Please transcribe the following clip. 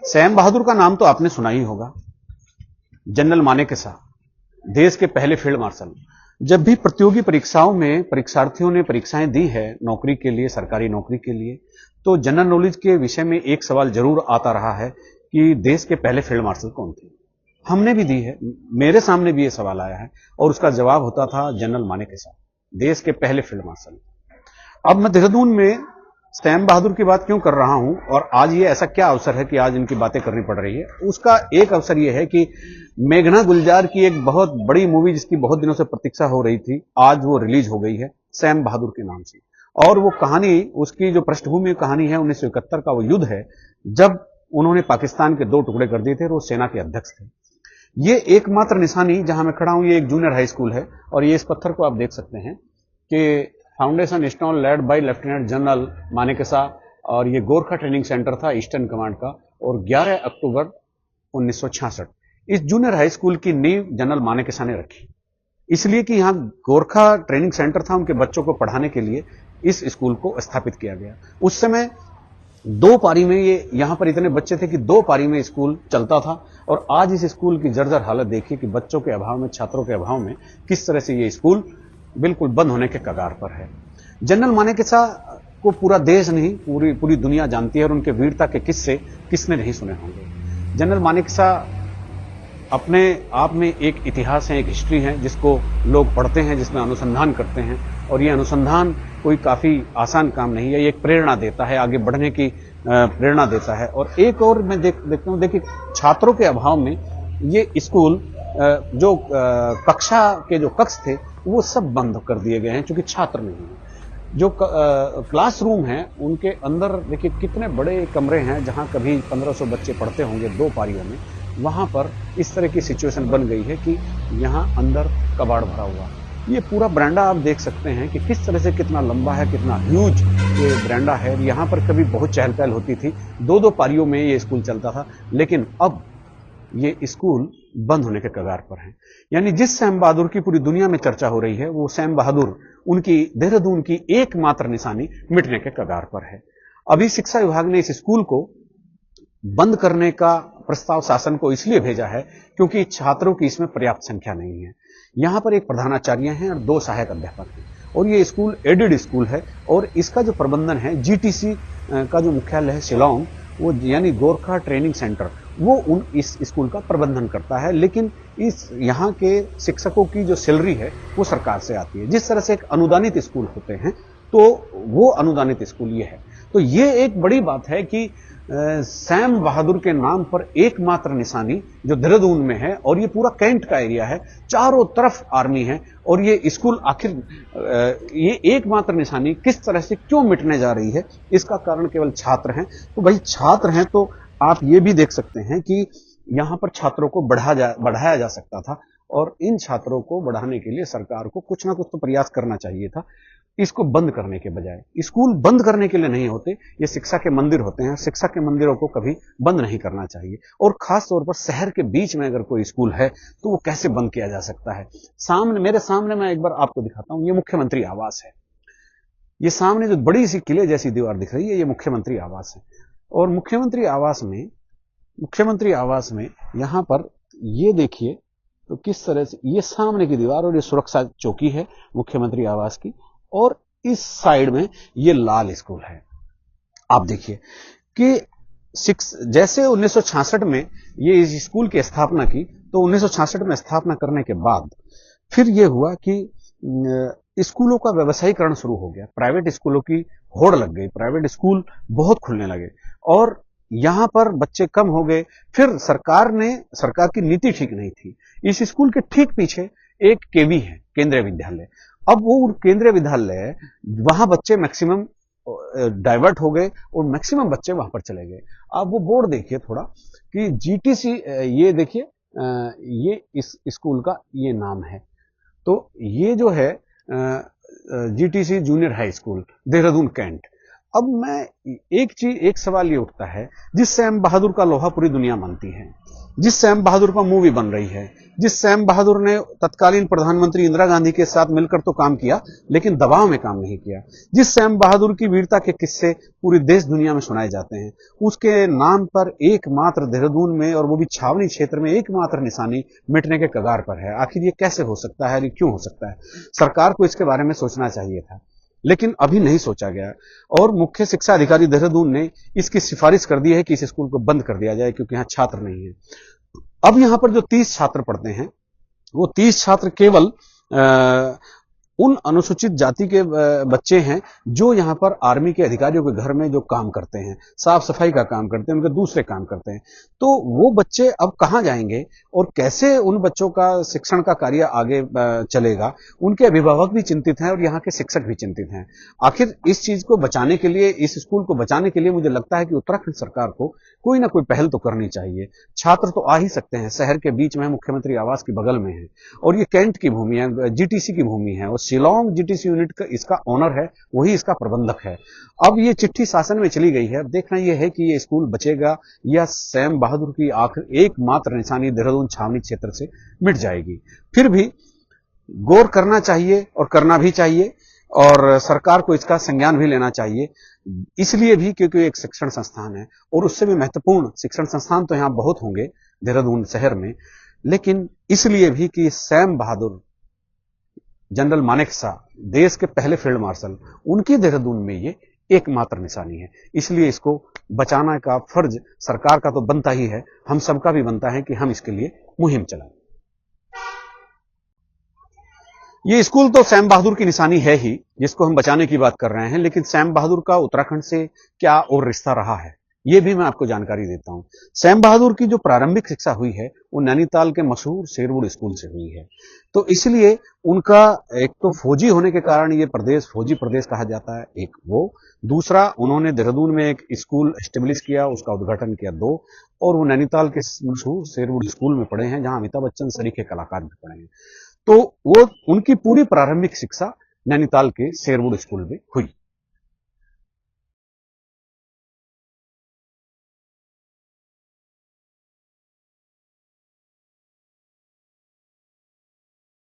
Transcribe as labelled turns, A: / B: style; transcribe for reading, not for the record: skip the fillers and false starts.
A: Sam बहादुर का नाम तो आपने सुना ही होगा। जनरल मानेकशॉ, देश के पहले फील्ड मार्शल। जब भी प्रतियोगी परीक्षाओं में परीक्षार्थियों ने परीक्षाएं दी है नौकरी के लिए, सरकारी नौकरी के लिए, तो जनरल नॉलेज के विषय में एक सवाल जरूर आता रहा है कि देश के पहले फील्ड मार्शल कौन थे। हमने भी दी है, मेरे सामने भी यह सवाल आया है और उसका जवाब होता था जनरल मानेकशॉ, देश के पहले फील्ड मार्शल। अब मैं देहरादून में सैम बहादुर की बात क्यों कर रहा हूं और आज ये ऐसा क्या अवसर है कि आज इनकी बातें करनी पड़ रही है, उसका एक अवसर ये है कि मेघना गुलजार की एक बहुत बड़ी मूवी जिसकी बहुत दिनों से प्रतीक्षा हो रही थी, आज वो रिलीज हो गई है सैम बहादुर के नाम से। और वो कहानी, उसकी जो पृष्ठभूमि कहानी है 1971 का वो युद्ध है जब उन्होंने पाकिस्तान के 2 टुकड़े कर दिए थे और वो सेना के अध्यक्ष थे। ये एकमात्र निशानी, जहां मैं खड़ा हूं ये एक जूनियर हाई स्कूल है और ये इस पत्थर को आप देख सकते हैं कि foundation stone led by lieutenant general Manekshaw, और ये गोरखा ट्रेनिंग सेंटर था ईस्टर्न कमांड का, और 11 अक्टूबर 1966 इस जूनियर हाई स्कूल की नींव जनरल मानेकशॉ ने रखी। इसलिए कि यहां गोरखा ट्रेनिंग सेंटर था, उनके बच्चों को पढ़ाने के लिए इस स्कूल को स्थापित किया गया। उस समय 2 पारी में ये, यहां पर इतने बच्चे थे कि 2 पारी में स्कूल चलता था। और आज इस स्कूल की जर्जर हालत देखिए कि बच्चों के अभाव में, छात्रों के अभाव में किस तरह से ये स्कूल बिल्कुल बंद होने के कगार पर है। जनरल मानेकशॉ को पूरा देश नहीं, पूरी दुनिया जानती है और उनके वीरता के किस्से किसने नहीं सुने होंगे। जनरल मानेकशॉ अपने आप में एक इतिहास है, एक हिस्ट्री है जिसको लोग पढ़ते हैं, जिसमें अनुसंधान करते हैं, और ये अनुसंधान कोई काफी आसान काम नहीं है। ये एक प्रेरणा देता है, आगे बढ़ने की प्रेरणा देता है। और एक और मैं देखता हूं, देखिए छात्रों के अभाव में ये स्कूल, जो कक्षा के जो कक्ष थे वो सब बंद कर दिए गए हैं क्योंकि छात्र नहीं है। जो क्लासरूम हैं उनके अंदर देखिए कितने बड़े कमरे हैं, जहां कभी 1500 बच्चे पढ़ते होंगे 2 पारियों में, वहां पर इस तरह की सिचुएशन बन गई है कि यहां अंदर कबाड़ भरा हुआ। ये पूरा बरांडा आप देख सकते हैं कि किस तरह से कितना लंबा है, कितना ह्यूज ये बरांडा है। यहां पर कभी बहुत चहल पहल होती थी, 2-2 पारियों में ये स्कूल चलता था, लेकिन अब ये स्कूल बंद होने के कगार पर है। यानी जिस सैम बहादुर की पूरी दुनिया में चर्चा हो रही है, वो सैम बहादुर, उनकी देहरादून की एकमात्र निशानी मिटने के कगार पर है। अभी शिक्षा विभाग ने इस स्कूल को बंद करने का प्रस्ताव शासन को इसलिए भेजा है क्योंकि छात्रों की इसमें पर्याप्त संख्या नहीं है। यहां पर एक प्रधानाचार्य हैं और 2 सहायक अध्यापक हैं, और ये स्कूल एडेड स्कूल है। और इसका जो प्रबंधन है, जीटीसी का जो मुख्यालय है शिलांग, वो यानी गोरखा ट्रेनिंग सेंटर, वो इस स्कूल का प्रबंधन करता है। लेकिन इस यहाँ के शिक्षकों की जो सैलरी है वो सरकार से आती है। जिस तरह से एक अनुदानित स्कूल होते हैं, तो वो अनुदानित स्कूल ये है। तो ये एक बड़ी बात है कि सैम बहादुर के नाम पर एकमात्र निशानी जो देहरादून में है, और ये पूरा कैंट का एरिया है, चारों तरफ आर्मी है, और ये स्कूल आखिर ये एकमात्र निशानी किस तरह से क्यों मिटने जा रही है, इसका कारण केवल छात्र हैं। तो भाई छात्र हैं तो आप ये भी देख सकते हैं कि यहां पर छात्रों को बढ़ाया जा सकता था, और इन छात्रों को बढ़ाने के लिए सरकार को कुछ ना कुछ तो प्रयास करना चाहिए था, इसको बंद करने के बजाय। स्कूल बंद करने के लिए नहीं होते, ये शिक्षा के मंदिर होते हैं, शिक्षा के मंदिरों को कभी बंद नहीं करना चाहिए। और खास तौर पर शहर के बीच में अगर कोई स्कूल है तो वो कैसे बंद किया जा सकता है। मेरे सामने मैं एक बार आपको दिखाता हूं, ये मुख्यमंत्री आवास है। ये सामने जो बड़ी सी किले जैसी दीवार दिख रही है, ये मुख्यमंत्री आवास है। और मुख्यमंत्री आवास में यहां पर ये देखिए तो किस तरह से ये सामने की दीवार, और ये सुरक्षा चौकी है मुख्यमंत्री आवास की, और इस साइड में ये लाल स्कूल है। आप देखिए कि जैसे 1966 में ये इस स्कूल की स्थापना की, तो 1966 में स्थापना करने के बाद फिर ये हुआ कि स्कूलों का व्यवसायीकरण शुरू हो गया, प्राइवेट स्कूलों की होड़ लग गई, प्राइवेट स्कूल बहुत खुलने लगे, और यहां पर बच्चे कम हो गए। फिर सरकार की नीति ठीक नहीं थी। इस स्कूल के ठीक पीछे एक केवी है, केंद्रीय विद्यालय। अब वो केंद्रीय विद्यालय, वहां बच्चे मैक्सिमम डाइवर्ट हो गए और मैक्सिमम बच्चे वहां पर चले गए। आप वो बोर्ड देखिए थोड़ा कि जीटीसी, ये देखिए, ये इस स्कूल का ये नाम है। तो ये जो है GTC junior high school Dehradun cantt. अब मैं एक सवाल ये उठता है, जिस सैम बहादुर का लोहा पूरी दुनिया मानती है, जिस सैम बहादुर पर मूवी बन रही है, जिस सैम बहादुर ने तत्कालीन प्रधानमंत्री इंदिरा गांधी के साथ मिलकर तो काम किया लेकिन दबाव में काम नहीं किया, जिस सैम बहादुर की वीरता के किस्से पूरी देश दुनिया में सुनाए जाते हैं, उसके नाम पर एकमात्र देहरादून में, और वो भी छावनी क्षेत्र में, एकमात्र निशानी मिटने के कगार पर है। आखिर ये कैसे हो सकता है, ये क्यों हो सकता है? सरकार को इसके बारे में सोचना चाहिए था, लेकिन अभी नहीं सोचा गया। और मुख्य शिक्षा अधिकारी देहरादून ने इसकी सिफारिश कर दी है कि इस स्कूल को बंद कर दिया जाए क्योंकि यहां छात्र नहीं है। अब यहां पर जो 30 छात्र पढ़ते हैं, वो 30 छात्र केवल उन अनुसूचित जाति के बच्चे हैं जो यहां पर आर्मी के अधिकारियों के घर में जो काम करते हैं, साफ सफाई का काम करते हैं, उनके दूसरे काम करते हैं। तो वो बच्चे अब कहां जाएंगे और कैसे उन बच्चों का शिक्षण का कार्य आगे चलेगा? उनके अभिभावक भी चिंतित हैं और यहाँ के शिक्षक भी चिंतित हैं। आखिर इस चीज को बचाने के लिए, इस स्कूल को बचाने के लिए मुझे लगता है कि उत्तराखंड सरकार को कोई ना कोई पहल तो करनी चाहिए। छात्र तो आ ही सकते हैं, शहर के बीच में, मुख्यमंत्री आवास के बगल में है, और ये कैंट की भूमि है, जीटीसी की भूमि है, और शिलोंग जीटीसी यूनिट का इसका ऑनर है, वही इसका प्रबंधक है। अब ये चिट्ठी शासन में चली गई है। अब देखना यह है कि ये स्कूल बचेगा या सैम बहादुर की आखिर एकमात्र निशानी देहरादून छावनी क्षेत्र से मिट जाएगी। फिर भी गौर करना चाहिए और करना भी चाहिए, और सरकार को इसका संज्ञान भी लेना चाहिए, इसलिए भी क्योंकि एक शिक्षण संस्थान है, और उससे भी महत्वपूर्ण शिक्षण संस्थान तो यहां बहुत होंगे देहरादून शहर में, लेकिन इसलिए भी कि सैम बहादुर, जनरल मानेकशॉ, देश के पहले फील्ड मार्शल, उनकी देहरादून में ये एकमात्र निशानी है। इसलिए इसको बचाना का फर्ज सरकार का तो बनता ही है, हम सबका भी बनता है कि हम इसके लिए मुहिम चलाएं। ये स्कूल तो सैम बहादुर की निशानी है ही, जिसको हम बचाने की बात कर रहे हैं, लेकिन सैम बहादुर का उत्तराखंड से क्या और रिश्ता रहा है, ये भी मैं आपको जानकारी देता हूं। सैम बहादुर की जो प्रारंभिक शिक्षा हुई है वो नैनीताल के मशहूर शेरवुड स्कूल से हुई है। तो इसलिए उनका एक तो फौजी होने के कारण ये प्रदेश फौजी प्रदेश कहा जाता है, एक वो, दूसरा उन्होंने देहरादून में एक स्कूल एस्टेब्लिश किया, उसका उद्घाटन किया, दो, और वो नैनीताल के मशहूर शेरवुड स्कूल में पढ़े हैं जहां अमिताभ बच्चन सरीखे कलाकार भी पढ़े हैं। तो वो उनकी पूरी प्रारंभिक शिक्षा नैनीताल के शेरवुड स्कूल में हुई।